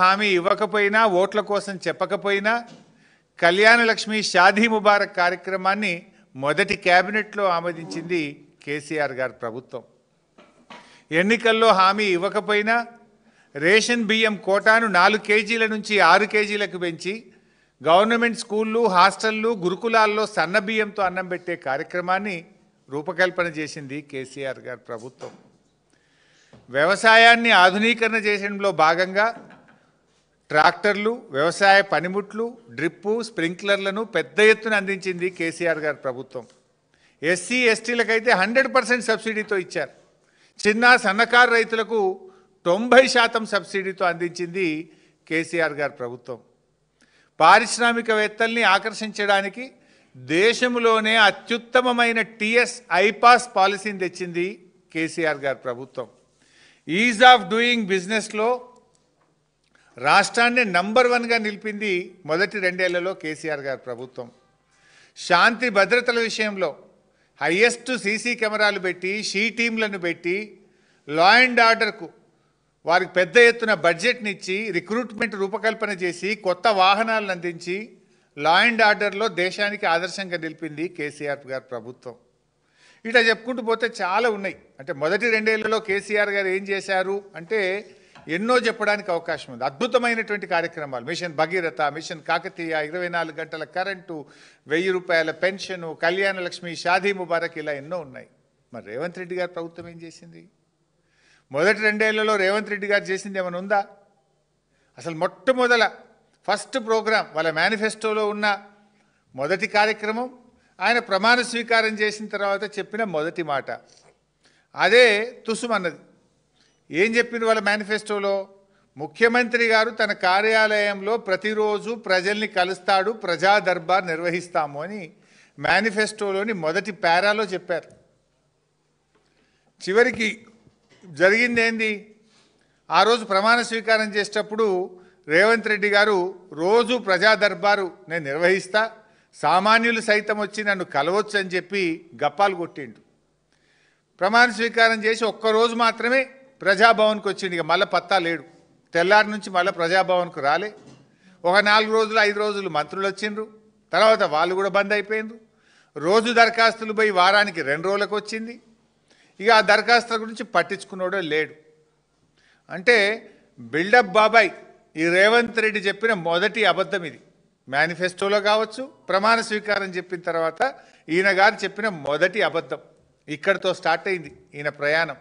హామీ ఇవ్వకపోయినా ఓట్ల కోసం చెప్పకపోయినా కళ్యాణ లక్ష్మి షాదీ ముబారక్ కార్యక్రమాన్ని మొదటి కేబినెట్లో ఆమోదించింది కేసీఆర్ గారి ప్రభుత్వం. ఎన్నికల్లో హామీ ఇవ్వకపోయినా రేషన్ బియ్యం కోటాను 4 కేజీల నుంచి 6 కేజీలకు పెంచి గవర్నమెంట్ స్కూళ్ళు, హాస్టళ్ళు, గురుకులాల్లో సన్న బియ్యంతో అన్నం పెట్టే కార్యక్రమాన్ని రూపకల్పన చేసింది కేసీఆర్ గారి ప్రభుత్వం. వ్యవసాయాన్ని ఆధునీకరణ చేసడంలో భాగంగా ట్రాక్టర్లు, వ్యవసాయ పనిముట్లు, డ్రిప్పు, స్ప్రింక్లర్లను పెద్ద ఎత్తున అందించింది కేసీఆర్ గారి ప్రభుత్వం. ఎస్సీ ఎస్టీలకైతే 100% సబ్సిడీతో ఇచ్చారు. చిన్న సన్నకారు రైతులకు 90% సబ్సిడీతో అందించింది కేసీఆర్ గారి ప్రభుత్వం. పారిశ్రామికవేత్తల్ని ఆకర్షించడానికి దేశంలోనే అత్యుత్తమమైన టీఎస్ ఐపాస్ పాలసీని తెచ్చింది కేసీఆర్ గారి ప్రభుత్వం. ఈజ్ ఆఫ్ డూయింగ్ బిజినెస్లో రాష్ట్రాన్ని నంబర్ 1గా నిలిపింది మొదటి 2 ఏళ్లలో కేసీఆర్ గారి ప్రభుత్వం. శాంతి భద్రతల విషయంలో హైయెస్ట్ సీసీ కెమెరాలు పెట్టి, షీ టీంలను పెట్టి, లా అండ్ ఆర్డర్కు వారికి పెద్ద ఎత్తున బడ్జెట్నిచ్చి, రిక్రూట్మెంట్ రూపకల్పన చేసి, కొత్త వాహనాలను అందించి లా అండ్ ఆర్డర్లో దేశానికి ఆదర్శంగా నిలిపింది కేసీఆర్ గారి ప్రభుత్వం. ఇట్లా చెప్పుకుంటూ పోతే చాలా ఉన్నాయి. అంటే మొదటి 2 ఏళ్లలో కేసీఆర్ గారు ఏం చేశారు అంటే ఎన్నో చెప్పడానికి అవకాశం ఉంది. అద్భుతమైనటువంటి కార్యక్రమాలు, మిషన్ భగీరథ, మిషన్ కాకతీయ, 24 గంటల కరెంటు, 1000 రూపాయల పెన్షను, కళ్యాణ లక్ష్మి, షాదీ ముబారక్, ఇలా ఎన్నో ఉన్నాయి. మరి రేవంత్ రెడ్డి గారి ప్రభుత్వం ఏం చేసింది? మొదటి 2 ఏళ్లలో రేవంత్ రెడ్డి గారు చేసింది ఏమైనా ఉందా? అసలు మొట్టమొదల ఫస్ట్ ప్రోగ్రాం వాళ్ళ మేనిఫెస్టోలో ఉన్న మొదటి కార్యక్రమం, ఆయన ప్రమాణ స్వీకారం చేసిన తర్వాత చెప్పిన మొదటి మాట అదే తుసుమన్నది. ఏం చెప్పింది వాళ్ళ మేనిఫెస్టోలో? ముఖ్యమంత్రి గారు తన కార్యాలయంలో ప్రతిరోజు ప్రజల్ని కలుస్తాడు, ప్రజా దర్బార్ నిర్వహిస్తాము అని మేనిఫెస్టోలోని మొదటి పారాలో చెప్పారు. చివరికి జరిగింది ఏంది? ఆ రోజు ప్రమాణ స్వీకారం చేసేటప్పుడు రేవంత్ రెడ్డి గారు రోజు ప్రజా దర్బారు నేను నిర్వహిస్తా, సామాన్యులు సైతం వచ్చి నన్ను కలవచ్చు అని చెప్పి గప్పాలు కొట్టిండు. ప్రమాణ స్వీకారం చేసి ఒక్కరోజు మాత్రమే ప్రజాభవన్కి వచ్చిండు. ఇక మళ్ళీ పత్తా లేడు. తెల్లారి నుంచి మళ్ళీ ప్రజాభవన్కు రాలే. ఒక 4 రోజులు 5 రోజులు మంత్రులు వచ్చిండ్రు, తర్వాత వాళ్ళు కూడా బంద్ అయిపోయిండ్రు. రోజు దరఖాస్తులు పోయి వారానికి 2 రోజులకు వచ్చింది. ఇక ఆ దరఖాస్తుల గురించి పట్టించుకున్నాడో లేడు. అంటే బిల్డప్ బాబాయ్ ఈ రేవంత్ రెడ్డి చెప్పిన మొదటి అబద్ధం ఇది. మేనిఫెస్టోలో కావచ్చు, ప్రమాణ స్వీకారం చెప్పిన తర్వాత ఈయన గారు చెప్పిన మొదటి అబద్ధం. ఇక్కడితో స్టార్ట్ అయింది ఈయన ప్రయాణం.